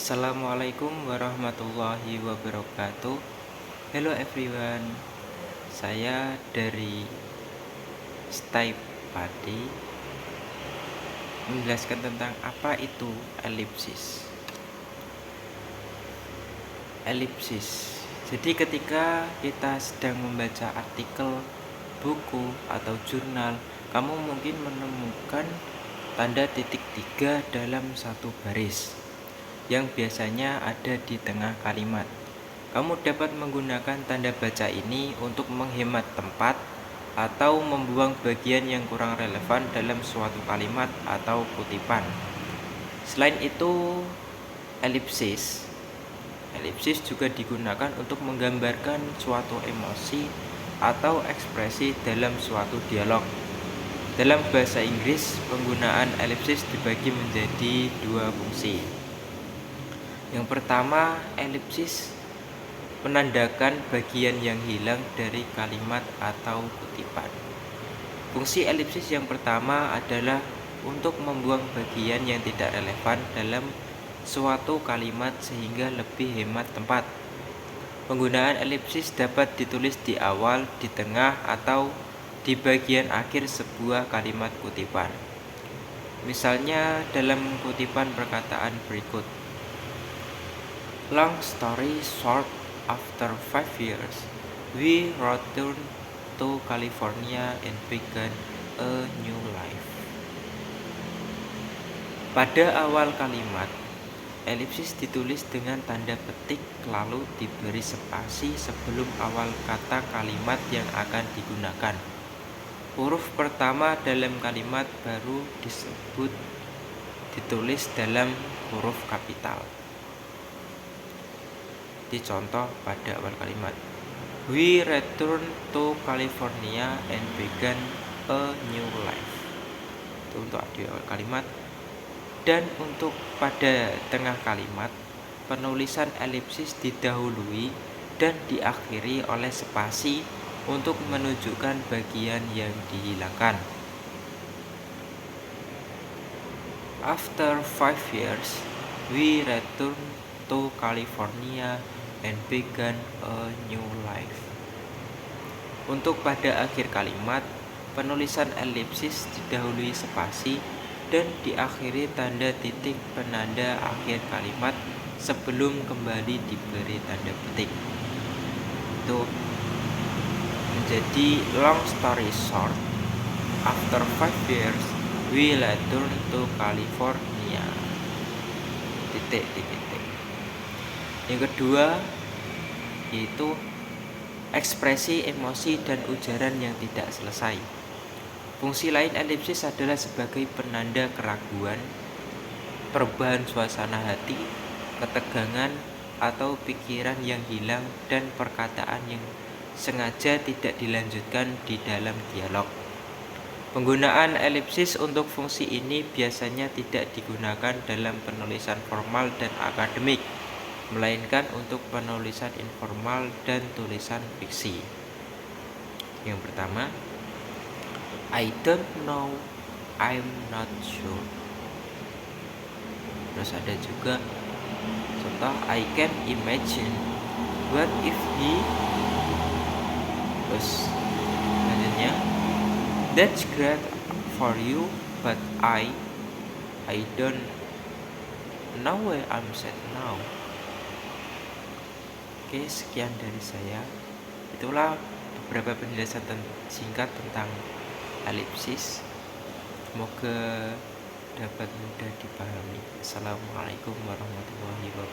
Assalamualaikum warahmatullahi wabarakatuh. Hello everyone. Saya dari Stay Padi menjelaskan tentang apa itu elipsis. Elipsis. Jadi ketika kita sedang membaca artikel, buku atau jurnal, kamu mungkin menemukan tanda titik 3 dalam satu baris yang biasanya ada di tengah kalimat. Kamu dapat menggunakan tanda baca ini untuk menghemat tempat atau membuang bagian yang kurang relevan dalam suatu kalimat atau kutipan. Selain itu, elipsis juga digunakan untuk menggambarkan suatu emosi atau ekspresi dalam suatu dialog. Dalam bahasa Inggris, penggunaan elipsis dibagi menjadi dua fungsi. Yang pertama, elipsis menandakan bagian yang hilang dari kalimat atau kutipan. Fungsi elipsis yang pertama adalah untuk membuang bagian yang tidak relevan dalam suatu kalimat sehingga lebih hemat tempat. Penggunaan elipsis dapat ditulis di awal, di tengah, atau di bagian akhir sebuah kalimat kutipan. Misalnya dalam kutipan perkataan berikut. Long story short, after 5 years, we returned to California and began a new life. Pada awal kalimat, elipsis ditulis dengan tanda petik lalu diberi spasi sebelum awal kata kalimat yang akan digunakan. Huruf pertama dalam kalimat baru ditulis dalam huruf kapital. Contoh pada awal kalimat, we return to California and began a new life. Itu untuk di awal kalimat. Dan untuk pada tengah kalimat, penulisan elipsis didahului dan diakhiri oleh spasi untuk menunjukkan bagian yang dihilangkan. After 5 years, we return to California and began a new life. Untuk pada akhir kalimat, penulisan elipsis didahului spasi dan diakhiri tanda titik penanda akhir kalimat sebelum kembali diberi tanda petik. Itu menjadi long story short, after 5 years, we returned to California. Titik. Yang kedua yaitu ekspresi emosi dan ujaran yang tidak selesai. Fungsi lain elipsis adalah sebagai penanda keraguan, perubahan suasana hati, ketegangan atau pikiran yang hilang dan perkataan yang sengaja tidak dilanjutkan di dalam dialog. Penggunaan elipsis untuk fungsi ini biasanya tidak digunakan dalam penulisan formal dan akademik, melainkan untuk penulisan informal dan tulisan fiksi. Yang pertama, I don't know, I'm not sure. Terus ada juga contoh, I can imagine, what if he. Terus selanjutnya, that's great for you, but I don't know where I'm set now. Oke, sekian dari saya. Itulah beberapa penjelasan singkat tentang elipsis. Semoga dapat mudah dipahami. Assalamualaikum warahmatullahi wabarakatuh.